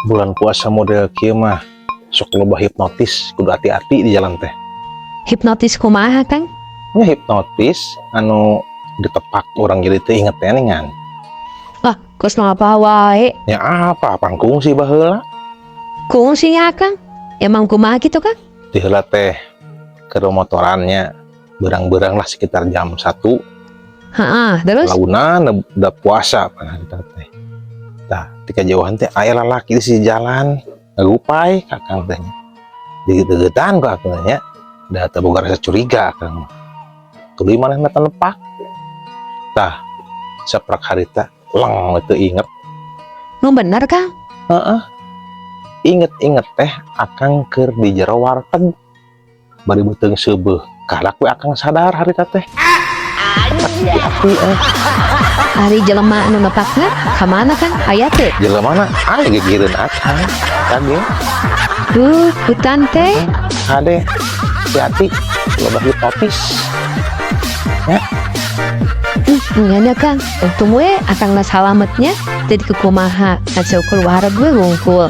bulan puasa model kieu mah sok loba hipnotis, kudu hati-hati di jalan teh. Hipnotis kumaha Kang? Nya hipnotis anu ditepak orang jadi teh inget teh ningan. Wah, kos apa wae? Ya apa pangkung sih baheula? Kungsi ya Kang? Emang kumaha gitu Kang? Di heula teh ke motorannya berang-berang lah sekitar jam 1. Terus? Launan udah puasa panah kita teh. Tah, di kejauhan teh aya lalaki di si jalan ngagupai kakang teh. Digegetan kok aku nya. Da teu boga rasa curiga akang. Tuluy manehna tenepak. Tah, saprak harita leng teu inget. Nu bener Kang? Heeh. Inget-inget teh akang keur di jero warteg. Bari beuteung seubeuh. Kadak we akang sadar harita teh. Hati-hati Ari jelema anu nepakna ka mana Kang? Aya teu? Jelemana aya gegireun akang. Kage Hutan teh. kade hati-hati loba hipnotis. Ya, Nganya Kang, untung we akang na salametnya jadi kekumaha. Asa keluar gue wungkul.